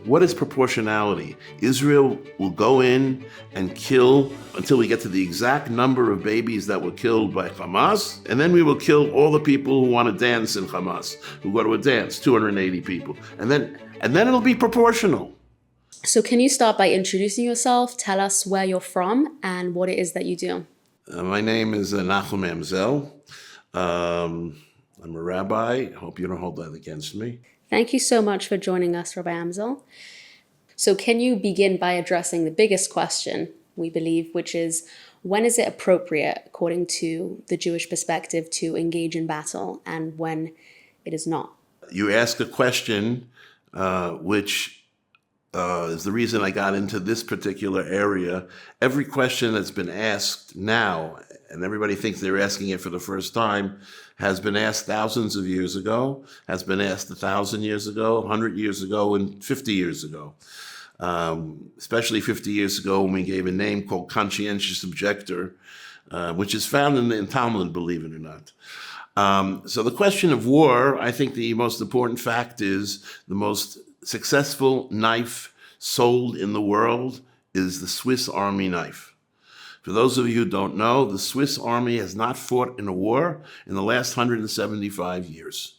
What is proportionality? Israel will go in and kill until we get to the exact number of babies that were killed by Hamas, and then we will kill all the people who want to dance in Hamas, who go to a dance, 280 people. And then it'll be proportional. So can you start by introducing yourself, tell us where you're from and what it is that you do? My name is Nachum Amsel. I'm a rabbi. I hope you don't hold that against me. Thank you so much for joining us, Rabbi Amsel. So can you begin by addressing the biggest question, we believe, which is, when is it appropriate, according to the Jewish perspective, to engage in battle, and when it is not? You ask a question which is the reason I got into this particular area. Every question that's been asked now, and everybody thinks they're asking it for the first time, has been asked thousands of years ago, has been asked 1,000 years ago, 100 years ago, and 50 years ago. Especially 50 years ago when we gave a name called conscientious objector, which is found in Talmud, believe it or not. So the question of war, I think the most important fact is the most successful knife sold in the world is the Swiss Army knife. For those of you who don't know, the Swiss Army has not fought in a war in the last 175 years.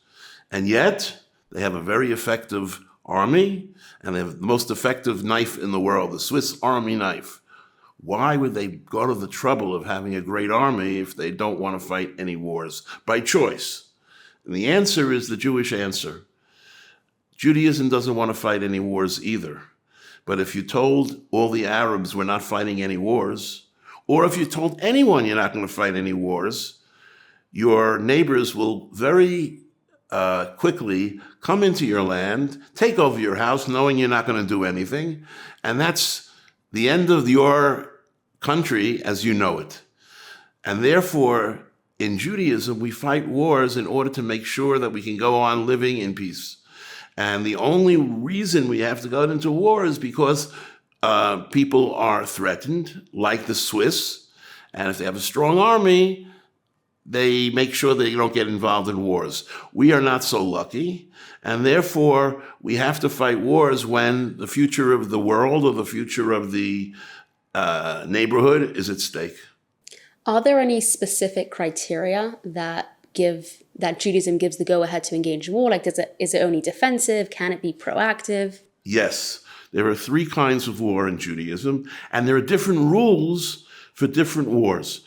And yet, they have a very effective army, and they have the most effective knife in the world, the Swiss Army knife. Why would they go to the trouble of having a great army if they don't want to fight any wars by choice? And the answer is the Jewish answer. Judaism doesn't want to fight any wars either. But if you told all the Arabs we're not fighting any wars, or if you told anyone you're not going to fight any wars, your neighbors will very quickly come into your land, take over your house, knowing you're not going to do anything. And that's the end of your country as you know it. And therefore, in Judaism, we fight wars in order to make sure that we can go on living in peace. And the only reason we have to go into war is because people are threatened, like the Swiss. And if they have a strong army, they make sure they don't get involved in wars. We are not so lucky. And therefore, we have to fight wars when the future of the world or the future of the neighborhood is at stake. Are there any specific criteria that Judaism gives the go-ahead to engage in war? Like, is it only defensive? Can it be proactive? Yes. There are 3 kinds of war in Judaism, and there are different rules for different wars.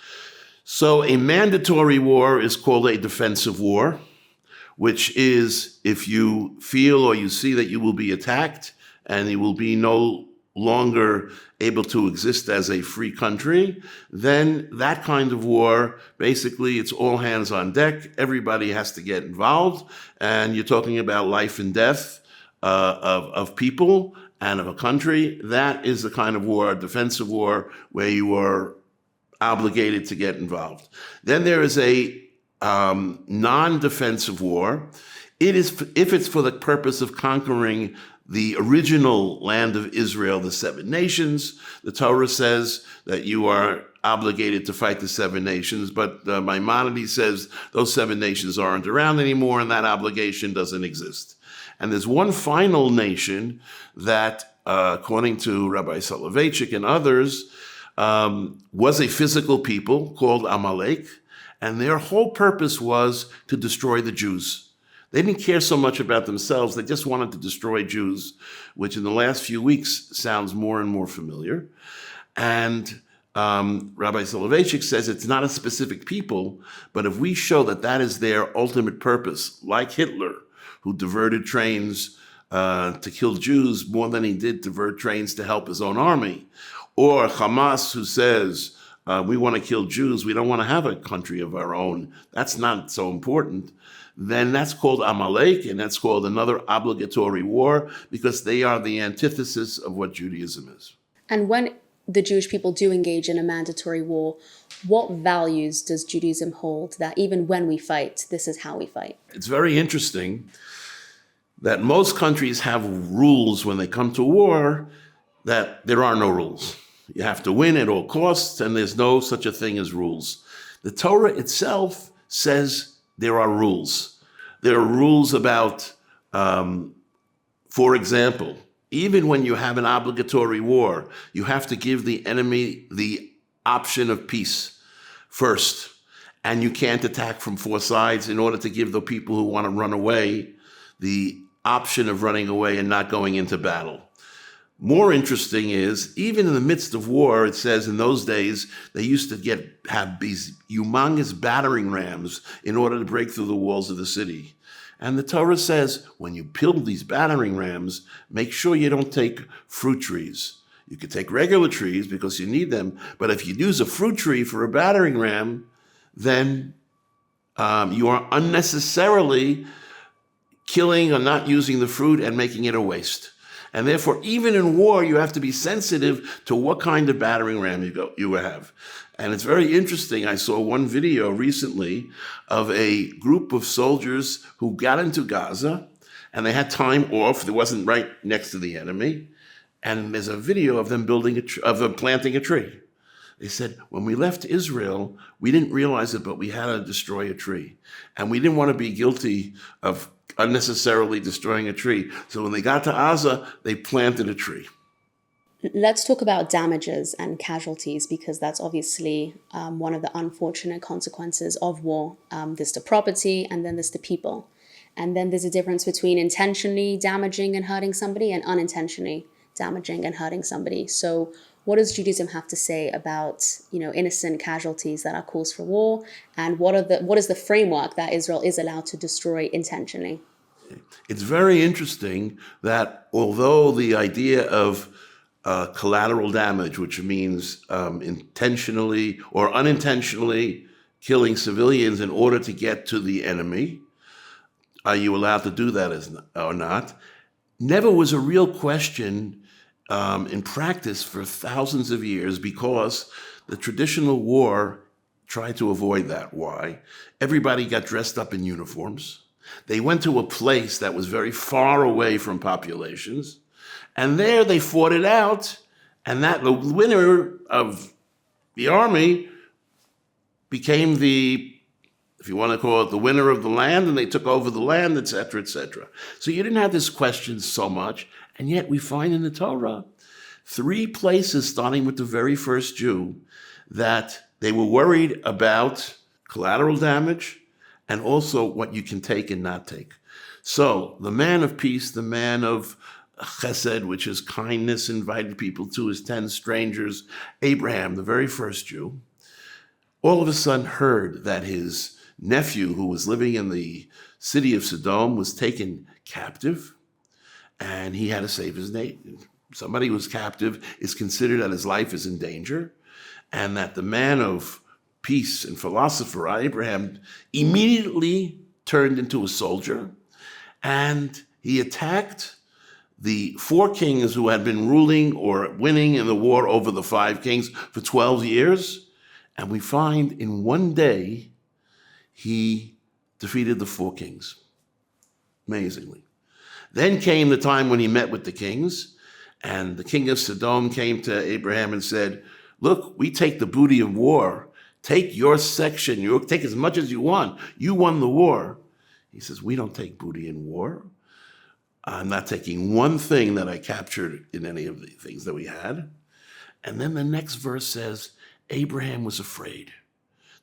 So a mandatory war is called a defensive war, which is if you feel or you see that you will be attacked and you will be no longer able to exist as a free country, then that kind of war, basically it's all hands on deck. Everybody has to get involved, and you're talking about life and death of people and of a country. That is the kind of war, a defensive war, where you are obligated to get involved. Then there is a non-defensive war. It is if it's for the purpose of conquering the original land of Israel, the 7 nations. The Torah says that you are obligated to fight the 7 nations, but Maimonides says those 7 nations aren't around anymore, and that obligation doesn't exist. And there's one final nation that, according to Rabbi Soloveitchik and others, was a physical people called Amalek, and their whole purpose was to destroy the Jews. They didn't care so much about themselves. They just wanted to destroy Jews, which in the last few weeks sounds more and more familiar. And Rabbi Soloveitchik says it's not a specific people, but if we show that that is their ultimate purpose, like Hitler, who diverted trains to kill Jews more than he did divert trains to help his own army, or Hamas, who says, we want to kill Jews, we don't want to have a country of our own, that's not so important, then that's called Amalek, and that's called another obligatory war, because they are the antithesis of what Judaism is. And when the Jewish people do engage in a mandatory war, what values does Judaism hold that even when we fight, this is how we fight? It's very interesting that most countries have rules when they come to war that there are no rules. You have to win at all costs, and there's no such a thing as rules. The Torah itself says there are rules. There are rules about, for example, even when you have an obligatory war, you have to give the enemy the option of peace first. And you can't attack from four sides in order to give the people who want to run away the option of running away and not going into battle. More interesting is, even in the midst of war, it says in those days, they used to have these humongous battering rams in order to break through the walls of the city. And the Torah says, when you build these battering rams, make sure you don't take fruit trees. You could take regular trees because you need them, but if you use a fruit tree for a battering ram, then you are unnecessarily killing or not using the fruit and making it a waste. And therefore, even in war, you have to be sensitive to what kind of battering ram you have. And it's very interesting. I saw one video recently of a group of soldiers who got into Gaza, and they had time off. It wasn't right next to the enemy. And there's a video of them planting a tree. They said, when we left Israel, we didn't realize it, but we had to destroy a tree. And we didn't want to be guilty of unnecessarily destroying a tree. So when they got to Gaza, they planted a tree. Let's talk about damages and casualties, because that's obviously one of the unfortunate consequences of war. There's the property, and then there's the people. And then there's a difference between intentionally damaging and hurting somebody and unintentionally damaging and hurting somebody. So what does Judaism have to say about, innocent casualties that are cause for war, and what is the framework that Israel is allowed to destroy intentionally? It's very interesting that although the idea of collateral damage, which means intentionally or unintentionally killing civilians in order to get to the enemy, are you allowed to do that or not? Never was a real question in practice for thousands of years, because the traditional war tried to avoid that. Why? Everybody got dressed up in uniforms. They went to a place that was very far away from populations, and there they fought it out, and that the winner of the army became if you want to call it, the winner of the land, and they took over the land, etc., etc. So you didn't have this question so much, and yet we find in the Torah 3 places, starting with the very first Jew, that they were worried about collateral damage and also what you can take and not take. So the man of peace, the man of chesed, which is kindness, invited people to his 10 strangers, Abraham, the very first Jew, all of a sudden heard that his nephew, who was living in the city of Sodom, was taken captive, and he had to save his name. Somebody who's captive is considered that his life is in danger, and that the man of peace and philosopher, Abraham, immediately turned into a soldier, and he attacked the 4 kings who had been ruling or winning in the war over the 5 kings for 12 years. And we find in one day, he defeated the 4 kings, amazingly. Then came the time when he met with the kings, and the king of Sodom came to Abraham and said, look, we take the booty of war. Take your section. You take as much as you want. You won the war. He says, we don't take booty in war. I'm not taking one thing that I captured in any of the things that we had. And then the next verse says, Abraham was afraid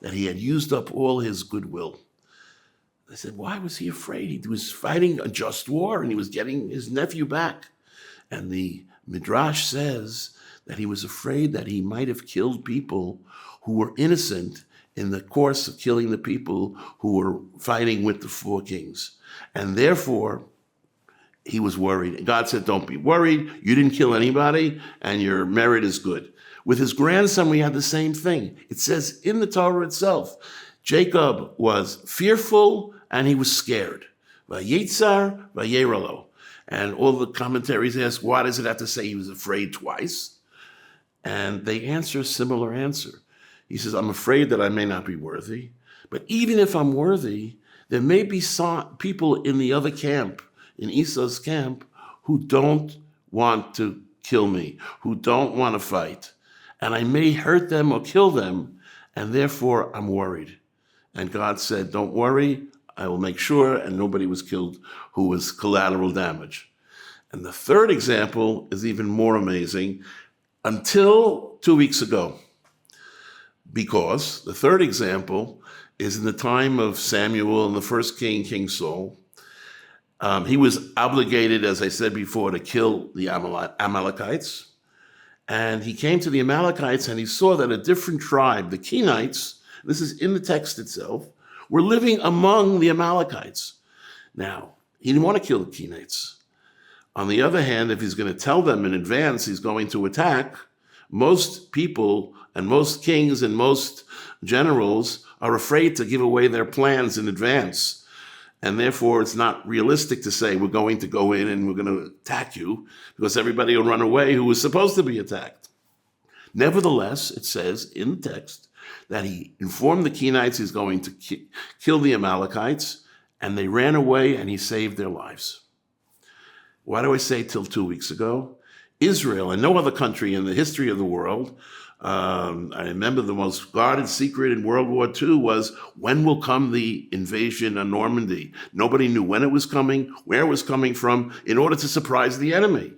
that he had used up all his goodwill. I said, why was he afraid? He was fighting a just war, and he was getting his nephew back. And the Midrash says that he was afraid that he might have killed people who were innocent in the course of killing the people who were fighting with the 4 kings. And therefore, he was worried. God said, don't be worried. You didn't kill anybody, and your merit is good. With his grandson, we had the same thing. It says in the Torah itself, Jacob was fearful and he was scared. Vayitzar, vayeralo. And all the commentaries ask, why does it have to say he was afraid twice? And they answer a similar answer. He says, I'm afraid that I may not be worthy. But even if I'm worthy, there may be some people in the other camp, in Esau's camp, who don't want to kill me, who don't want to fight. And I may hurt them or kill them, and therefore I'm worried. And God said, don't worry, I will make sure, and nobody was killed who was collateral damage. And the third example is even more amazing, until 2 weeks ago. Because the third example is in the time of Samuel and the first king, King Saul. He was obligated, as I said before, to kill the Amalekites. And he came to the Amalekites and he saw that a different tribe, the Kenites, this is in the text itself, were living among the Amalekites. Now, he didn't want to kill the Kenites. On the other hand, if he's going to tell them in advance he's going to attack, most people and most kings and most generals are afraid to give away their plans in advance. And therefore, it's not realistic to say we're going to go in and we're going to attack you, because everybody will run away who was supposed to be attacked. Nevertheless, it says in the text that he informed the Kenites he's going to kill the Amalekites, and they ran away and he saved their lives. Why do I say till 2 weeks ago? Israel and no other country in the history of the world, I remember the most guarded secret in World War II was, when will come the invasion of Normandy? Nobody knew when it was coming, where it was coming from, in order to surprise the enemy.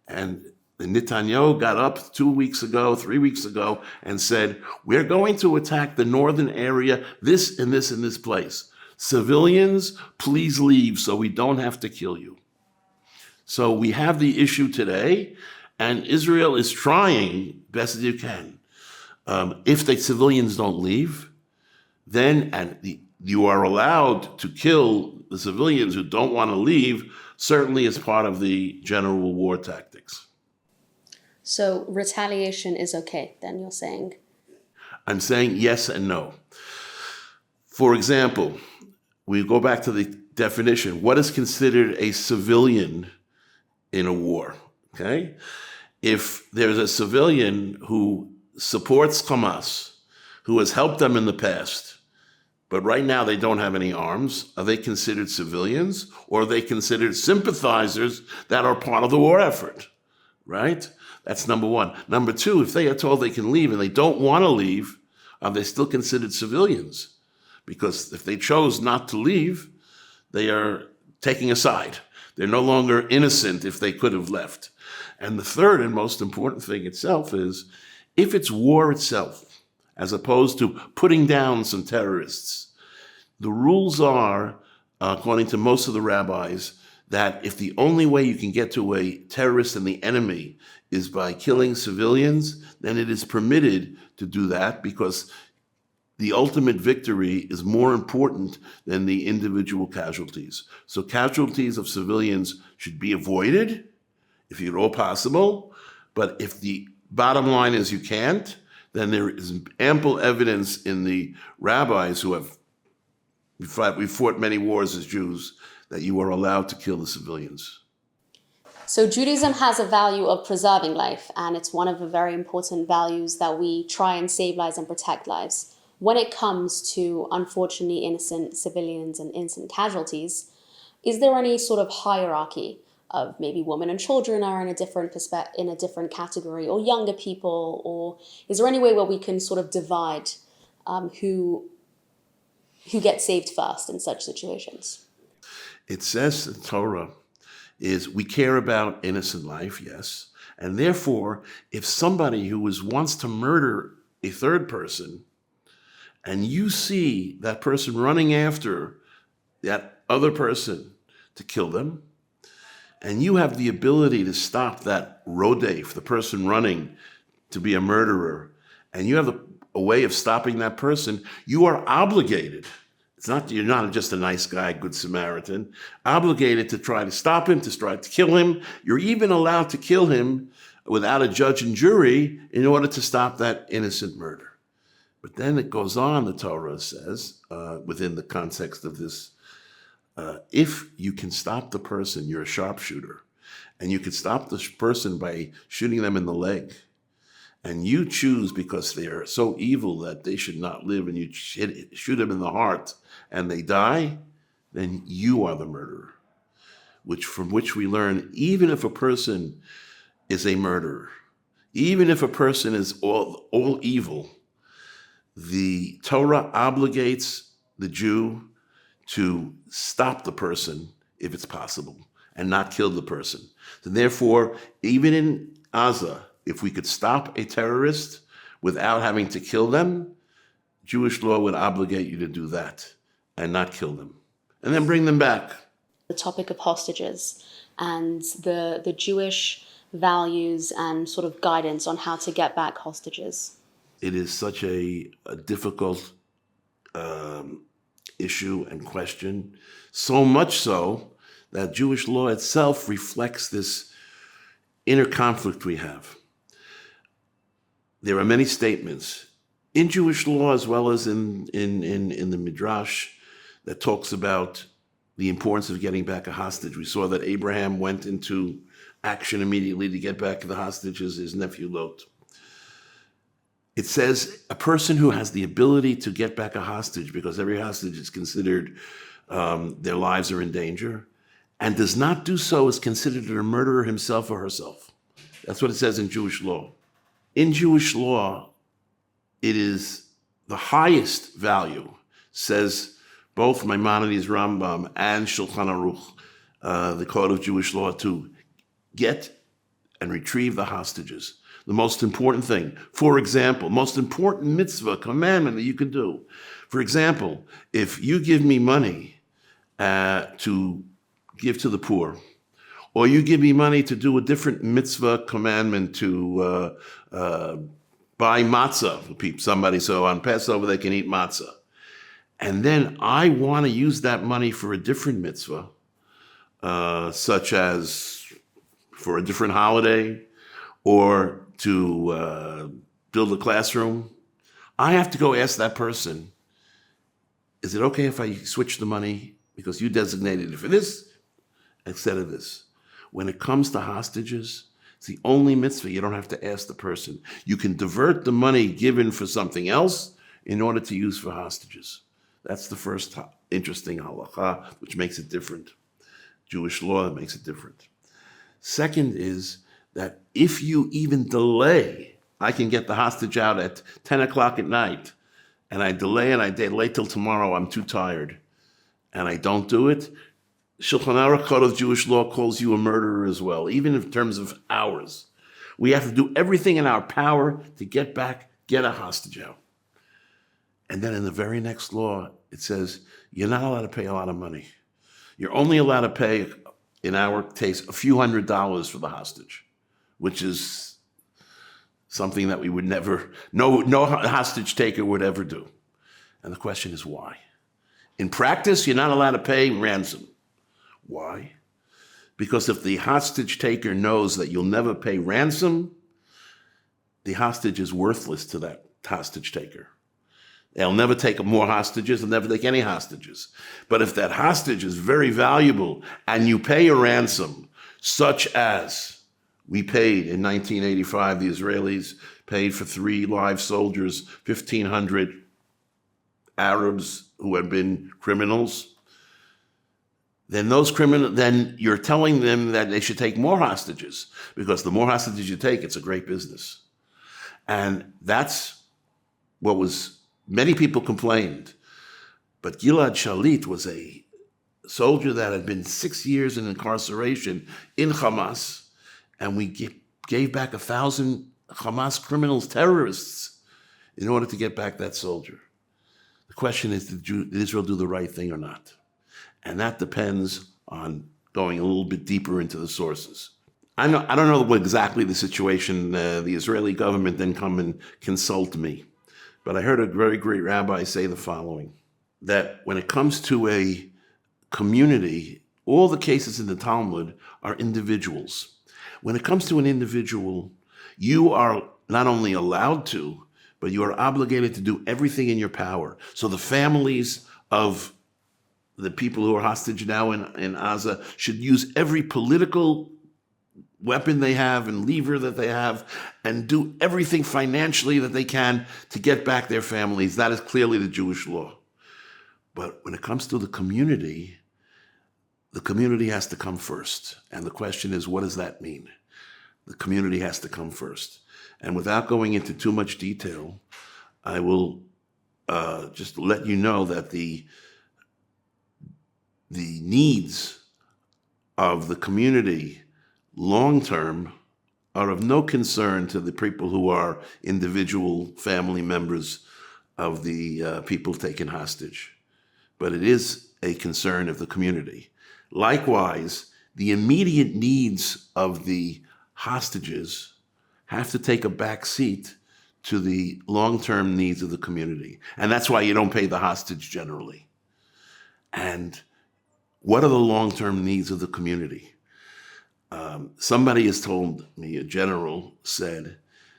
And Netanyahu got up 2 weeks ago, 3 weeks ago, and said, we're going to attack the northern area, this and this and this place. Civilians, please leave so we don't have to kill you. So we have the issue today, and Israel is trying best as you can. If the civilians don't leave, then you are allowed to kill the civilians who don't want to leave, certainly as part of the general war tactics. So retaliation is okay, then you're saying? I'm saying yes and no. For example, we go back to the definition. What is considered a civilian in a war? Okay? If there's a civilian who supports Hamas, who has helped them in the past, but right now they don't have any arms, are they considered civilians, or are they considered sympathizers that are part of the war effort? Right? That's number one. Number two, if they are told they can leave and they don't want to leave, are they still considered civilians? Because if they chose not to leave, they are taking a side. They're no longer innocent if they could have left. And the third and most important thing itself is, if it's war itself, as opposed to putting down some terrorists, the rules are, according to most of the rabbis, that if the only way you can get to a terrorist and the enemy is by killing civilians, then it is permitted to do that, because the ultimate victory is more important than the individual casualties. So casualties of civilians should be avoided, if at all possible. But if the bottom line is you can't, then there is ample evidence in the rabbis who have, we fought many wars as Jews, that you are allowed to kill the civilians. So Judaism has a value of preserving life, and it's one of the very important values that we try and save lives and protect lives. When it comes to, unfortunately, innocent civilians and innocent casualties, is there any sort of hierarchy of maybe women and children are in a different in a different category, or younger people, or is there any way where we can sort of divide who gets saved first in such situations? It says in Torah is we care about innocent life, yes, and therefore, if somebody who wants to murder a third person, and you see that person running after that other person to kill them, and you have the ability to stop that rodef, the person running to be a murderer, and you have a way of stopping that person, you are obligated. You're not just a nice guy, good Samaritan, obligated to try to stop him, to try to kill him. You're even allowed to kill him without a judge and jury in order to stop that innocent murder. But then it goes on, the Torah says, within the context of this, if you can stop the person, you're a sharpshooter, and you can stop the person by shooting them in the leg, and you choose because they are so evil that they should not live, and you shoot them in the heart, and they die, then you are the murderer. From which we learn, even if a person is a murderer, even if a person is all evil, the Torah obligates the Jew to stop the person if it's possible. and not kill the person. So therefore, even in Gaza, if we could stop a terrorist without having to kill them, Jewish law would obligate you to do that and not kill them. And then bring them back. The topic of hostages and the Jewish values and sort of guidance on how to get back hostages. It is such a difficult issue and question, so much so that Jewish law itself reflects this inner conflict we have. There are many statements in Jewish law as well as in the Midrash that talks about the importance of getting back a hostage. We saw that Abraham went into action immediately to get back the hostages, his nephew Lot. It says a person who has the ability to get back a hostage, because every hostage is considered, their lives are in danger, and does not do so is considered a murderer himself or herself. That's what it says in Jewish law. In Jewish law, it is the highest value, says both Maimonides Rambam and Shulchan Aruch, the Code of Jewish Law, to get and retrieve the hostages. The most important thing. For example, most important mitzvah, commandment that you can do. For example, if you give me money to give to the poor, or you give me money to do a different mitzvah commandment to buy matzah for somebody, so on Passover they can eat matzah. And then I want to use that money for a different mitzvah, such as for a different holiday, or to build a classroom. I have to go ask that person, is it okay if I switch the money because you designated it for this instead of this? When it comes to hostages, it's the only mitzvah you don't have to ask the person. You can divert the money given for something else in order to use for hostages. That's the first interesting halakha, which makes it different. Jewish law that makes it different. Second is that if you even delay, I can get the hostage out at 10 o'clock at night, and I delay till tomorrow, I'm too tired, and I don't do it, Shulchan Aruch Code of Jewish Law calls you a murderer as well, even in terms of hours. We have to do everything in our power to get a hostage out. And then in the very next law, it says, you're not allowed to pay a lot of money. You're only allowed to pay, in our case, a few $100s for the hostage, which is something that we would never, no hostage taker would ever do. And the question is why? In practice, you're not allowed to pay ransom. Why? Because if the hostage taker knows that you'll never pay ransom, the hostage is worthless to that hostage taker. They'll never take more hostages, they'll never take any hostages. But if that hostage is very valuable and you pay a ransom, such as we paid in 1985, the Israelis paid for 3 live soldiers, 1,500 Arabs who had been criminals, then you're telling them that they should take more hostages, because the more hostages you take, it's a great business. And that's what many people complained. But Gilad Shalit was a soldier that had been 6 years in incarceration in Hamas, and we gave back 1,000 Hamas criminals, terrorists, in order to get back that soldier. The question is, did Israel do the right thing or not? And that depends on going a little bit deeper into the sources. I don't know what exactly the situation. The Israeli government didn't come and consult me. But I heard a very great rabbi say the following, that when it comes to a community, all the cases in the Talmud are individuals. When it comes to an individual, you are not only allowed to, but you are obligated to do everything in your power. So the families of the people who are hostage now in Gaza should use every political weapon they have and lever that they have and do everything financially that they can to get back their families. That is clearly the Jewish law. But when it comes to the community has to come first. And the question is, what does that mean? The community has to come first. And without going into too much detail, I will just let you know that the needs of the community long term are of no concern to the people who are individual family members of the people taken hostage. But it is a concern of the community. Likewise, the immediate needs of the hostages have to take a back seat to the long-term needs of the community. And that's why you don't pay the hostage generally. And what are the long-term needs of the community? Somebody has told me, a general said,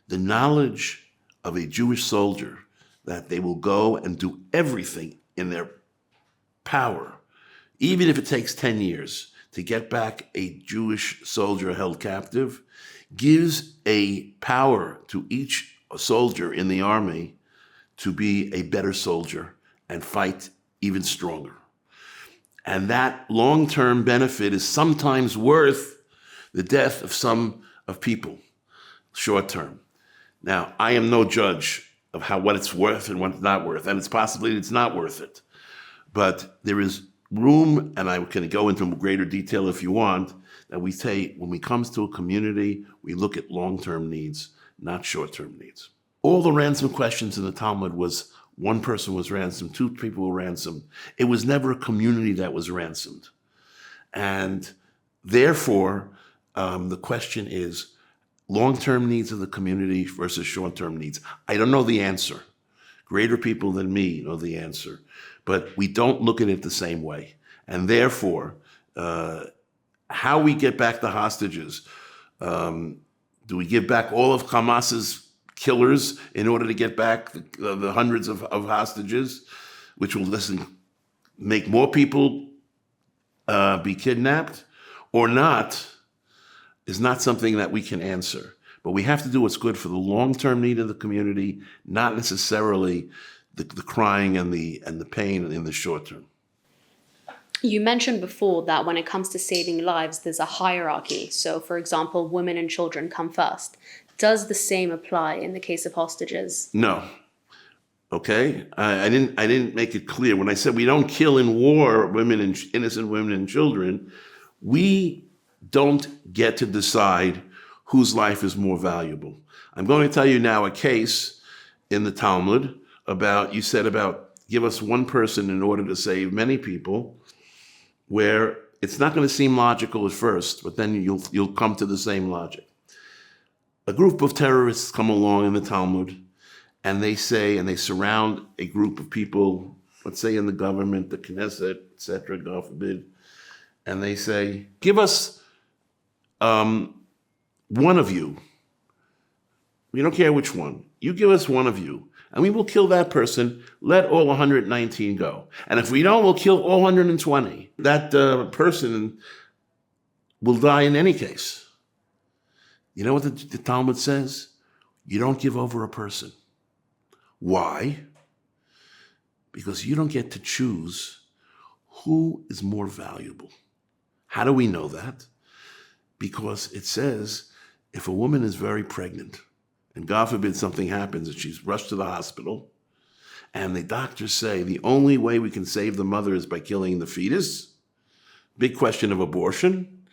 the knowledge of a Jewish soldier that they will go and do everything in their power, even if it takes 10 years, to get back a Jewish soldier held captive, gives a power to each soldier in the army to be a better soldier and fight even stronger. And that long-term benefit is sometimes worth the death of some of people, short-term. Now, I am no judge of what it's worth and what it's not worth, and it's possibly it's not worth it. But there is room, and I can go into greater detail if you want, that we say when it comes to a community, we look at long-term needs, not short-term needs. All the ransom questions in the Talmud was one person was ransomed, two people were ransomed. It was never a community that was ransomed. And therefore, the question is long-term needs of the community versus short-term needs. I don't know the answer. Greater people than me know the answer. But we don't look at it the same way. And therefore, how we get back the hostages, do we give back all of Hamas's killers in order to get back the hundreds of hostages, which will make more people be kidnapped, or not, is not something that we can answer. But we have to do what's good for the long-term need of the community, not necessarily the crying and the pain in the short term. You mentioned before that when it comes to saving lives, there's a hierarchy. So, for example, women and children come first. Does the same apply in the case of hostages? No. Okay, I didn't make it clear when I said we don't kill in war women and innocent women and children. We don't get to decide whose life is more valuable. I'm going to tell you now a case in the Talmud about give us one person in order to save many people, where it's not going to seem logical at first, but then you'll come to the same logic. A group of terrorists come along in the Talmud, and they surround a group of people, let's say in the government, the Knesset, etc., God forbid, and they say, give us one of you. We don't care which one. You give us one of you, and we will kill that person. Let all 119 go. And if we don't, we'll kill all 120. That person will die in any case. You know what the Talmud says? You don't give over a person. Why? Because you don't get to choose who is more valuable. How do we know that? Because it says if a woman is very pregnant, and God forbid something happens and she's rushed to the hospital, and the doctors say the only way we can save the mother is by killing the fetus, big question of abortion,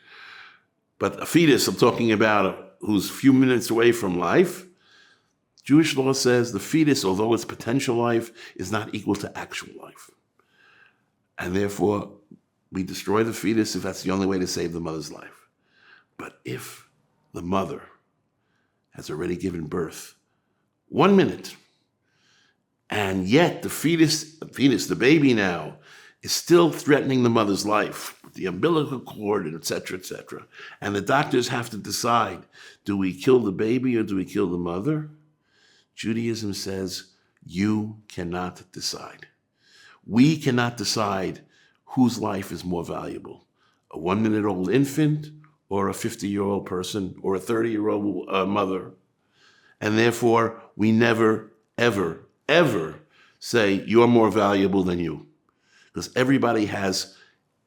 but a fetus I'm talking about who's a few minutes away from life, Jewish law says the fetus, although it's potential life, is not equal to actual life. And therefore, we destroy the fetus if that's the only way to save the mother's life. But if the mother has already given birth 1 minute, and yet the fetus, the baby now, is still threatening the mother's life with the umbilical cord, and et cetera, and the doctors have to decide, do we kill the baby or do we kill the mother? Judaism says, you cannot decide. We cannot decide whose life is more valuable, a 1-minute-old infant or a 50-year-old person or a 30-year-old mother. And therefore, we never, ever, ever say you're more valuable than you, because everybody has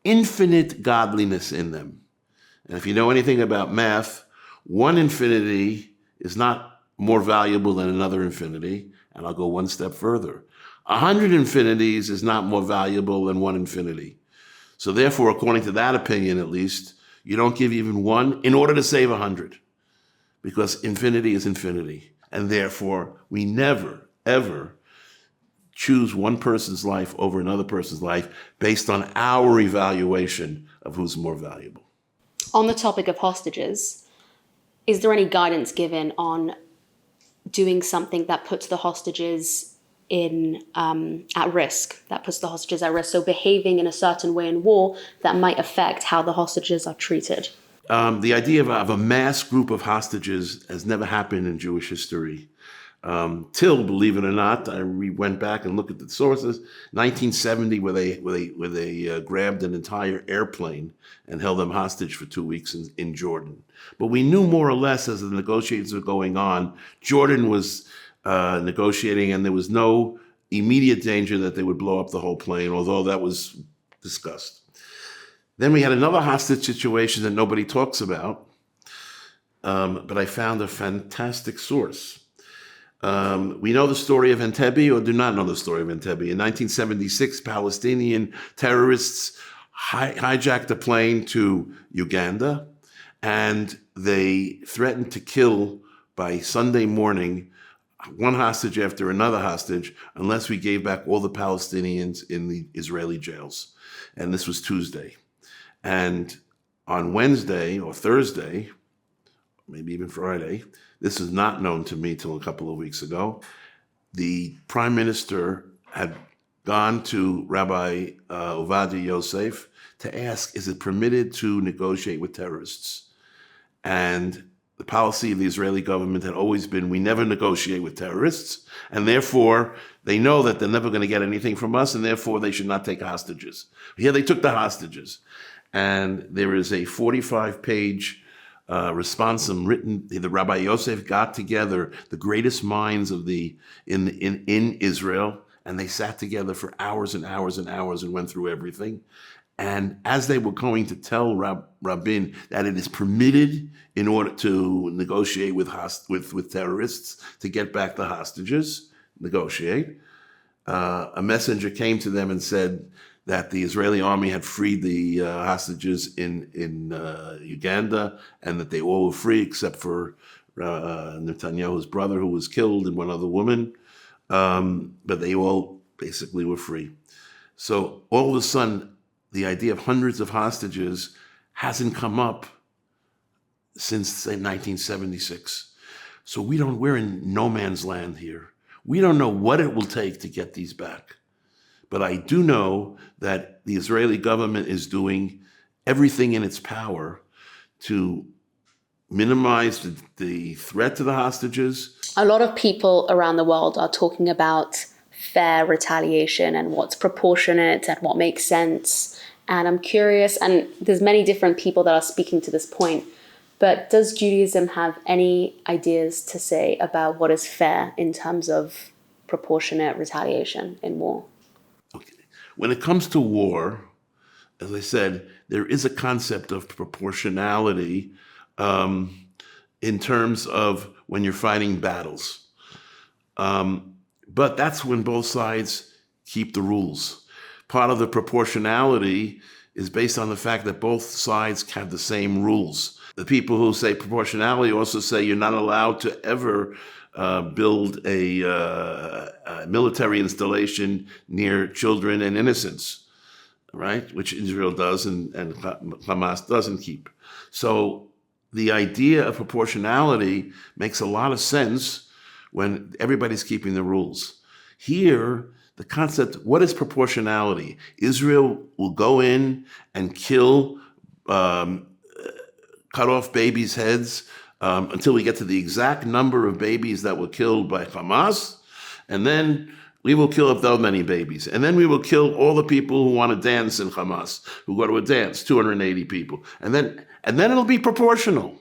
infinite godliness in them. And if you know anything about math, one infinity is not more valuable than another infinity. And I'll go one step further. 100 infinities is not more valuable than one infinity. So therefore, according to that opinion at least, You don't give even one in order to save 100, because infinity is infinity. And therefore, we never, ever choose one person's life over another person's life based on our evaluation of who's more valuable. On the topic of hostages, is there any guidance given on doing something that puts the hostages at risk, so behaving in a certain way in war that might affect how the hostages are treated? The idea of a mass group of hostages has never happened in Jewish history. Till, believe it or not, we went back and looked at the sources. 1970, where they grabbed an entire airplane and held them hostage for 2 weeks in Jordan. But we knew more or less as the negotiations were going on, Jordan was negotiating, and there was no immediate danger that they would blow up the whole plane, although that was discussed. Then we had another hostage situation that nobody talks about, but I found a fantastic source. We know the story of Entebbe, or do not know the story of Entebbe. In 1976, Palestinian terrorists hijacked a plane to Uganda, and they threatened to kill by Sunday morning one hostage after another hostage unless we gave back all the Palestinians in the Israeli jails. And this was Tuesday. And on Wednesday or Thursday, maybe even Friday, this is not known to me till a couple of weeks ago, the prime minister had gone to Rabbi Ovadia Yosef to ask, is it permitted to negotiate with terrorists? And the policy of the Israeli government had always been, we never negotiate with terrorists, and therefore they know that they're never going to get anything from us, and therefore they should not take hostages. Here they took the hostages. And there is a 45-page responsum written. The Rabbi Yosef got together the greatest minds of in Israel, and they sat together for hours and hours and hours and went through everything. And as they were going to tell Rabin that it is permitted in order to negotiate with terrorists to get back the hostages, a messenger came to them and said that the Israeli army had freed the hostages in Uganda, and that they all were free except for Netanyahu's brother, who was killed, and one other woman. But they all basically were free. So all of a sudden, the idea of hundreds of hostages hasn't come up since, say, 1976. So we're in no man's land here. We don't know what it will take to get these back. But I do know that the Israeli government is doing everything in its power to minimize the threat to the hostages. A lot of people around the world are talking about fair retaliation and what's proportionate and what makes sense. And I'm curious, and there's many different people that are speaking to this point, but does Judaism have any ideas to say about what is fair in terms of proportionate retaliation in war? Okay. When it comes to war, as I said, there is a concept of proportionality in terms of when you're fighting battles. But that's when both sides keep the rules. Part of the proportionality is based on the fact that both sides have the same rules. The people who say proportionality also say you're not allowed to ever build a military installation near children and innocents, right? Which Israel does and Hamas doesn't keep. So the idea of proportionality makes a lot of sense when everybody's keeping the rules. Here, the concept, what is proportionality? Israel will go in and kill, cut off babies' heads until we get to the exact number of babies that were killed by Hamas, and then we will kill up those many babies. And then we will kill all the people who want to dance in Hamas, who go to a dance, 280 people. And then it'll be proportional.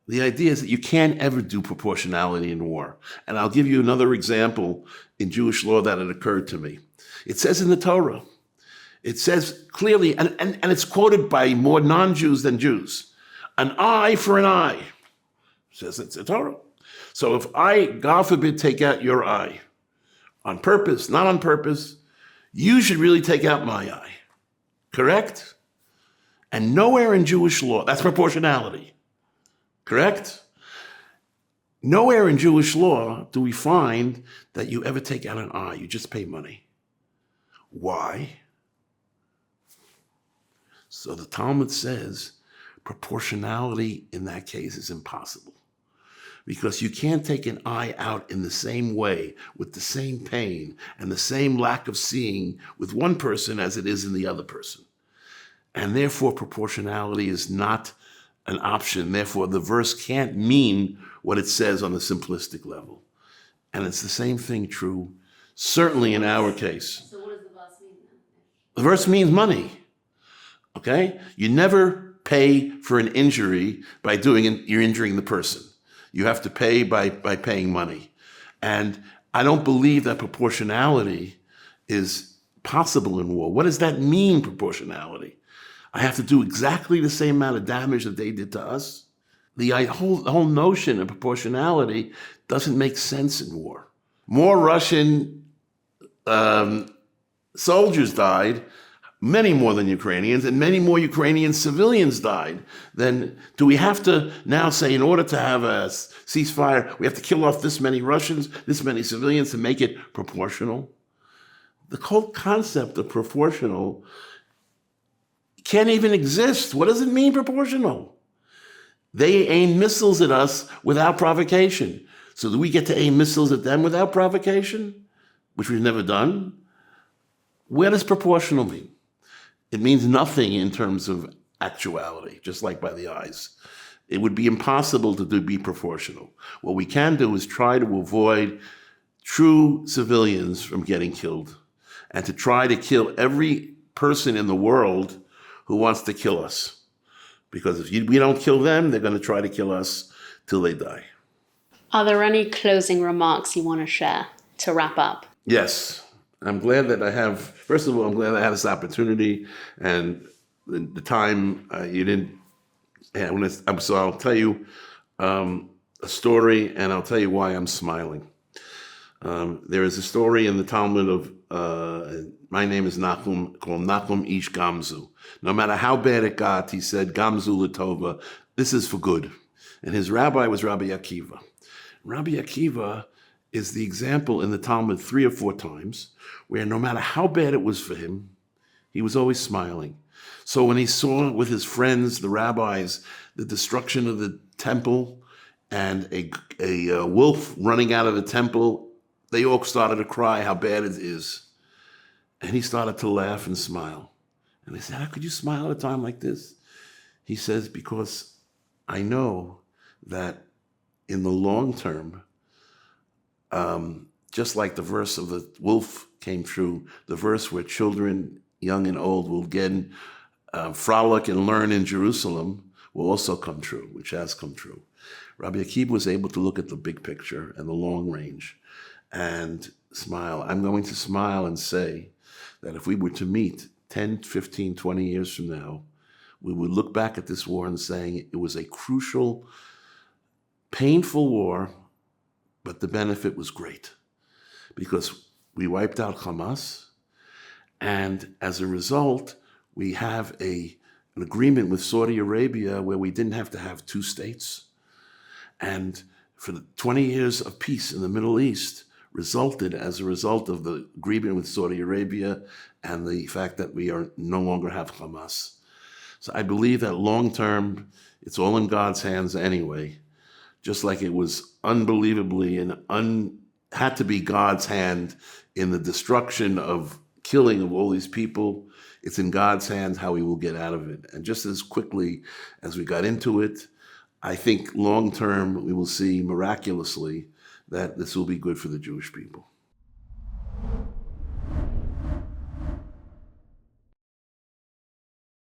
The idea is that you can't ever do proportionality in war. And I'll give you another example in Jewish law that had occurred to me. It says in the Torah, it says clearly, and it's quoted by more non-Jews than Jews, an eye for an eye. It says it's a Torah. So if I, God forbid, take out your eye, on purpose, not on purpose, you should really take out my eye. Correct? And nowhere in Jewish law, that's proportionality, correct? Nowhere in Jewish law do we find that you ever take out an eye. You just pay money. Why? So the Talmud says proportionality in that case is impossible, because you can't take an eye out in the same way, with the same pain and the same lack of seeing with one person as it is in the other person. And therefore proportionality is not an option. Therefore the verse can't mean what it says on a simplistic level. And it's the same thing true, certainly in our case. So what does the verse mean then? The verse means money, okay? You never pay for an injury by you're injuring the person. You have to pay by paying money. And I don't believe that proportionality is possible in war. What does that mean, proportionality? I have to do exactly the same amount of damage that they did to us? The whole notion of proportionality doesn't make sense in war. More Russian soldiers died, many more than Ukrainians, and many more Ukrainian civilians died. Then do we have to now say, in order to have a ceasefire, we have to kill off this many Russians, this many civilians to make it proportional? The whole concept of proportional can't even exist. What does it mean, proportional? They aim missiles at us without provocation. So do we get to aim missiles at them without provocation, which we've never done? Where does proportional mean? It means nothing in terms of actuality, just like by the eyes. It would be impossible to be proportional. What we can do is try to avoid true civilians from getting killed, and to try to kill every person in the world who wants to kill us. Because if we don't kill them, they're going to try to kill us till they die. Are there any closing remarks you want to share to wrap up? Yes. I'm glad that first of all, I'm glad I had this opportunity, and the time you didn't. So I'll tell you a story, and I'll tell you why I'm smiling. There is a story in the Talmud of, my name is Nachum, called Nachum Ish Gamzu. No matter how bad it got, he said, Gamzu Latova, this is for good. And his rabbi was Rabbi Akiva. Rabbi Akiva is the example in the Talmud 3 or 4 times where no matter how bad it was for him, he was always smiling. So when he saw with his friends, the rabbis, the destruction of the temple and a wolf running out of the temple, they all started to cry how bad it is. And he started to laugh and smile. And they said, how could you smile at a time like this? He says, because I know that in the long term, just like the verse of the wolf came true, the verse where children, young and old, will again frolic and learn in Jerusalem will also come true, which has come true. Rabbi Akiva was able to look at the big picture and the long range and smile. I'm going to smile and say that if we were to meet 10, 15, 20 years from now, we would look back at this war and saying it was a crucial, painful war, but the benefit was great because we wiped out Hamas, and as a result, we have an agreement with Saudi Arabia where we didn't have to have 2 states. And for the 20 years of peace in the Middle East resulted as a result of the agreement with Saudi Arabia and the fact that we are no longer have Hamas. So I believe that long term, it's all in God's hands anyway, just like it was unbelievably and had to be God's hand in the destruction of killing of all these people. It's in God's hands how we will get out of it. And just as quickly as we got into it, I think long term we will see miraculously that this will be good for the Jewish people.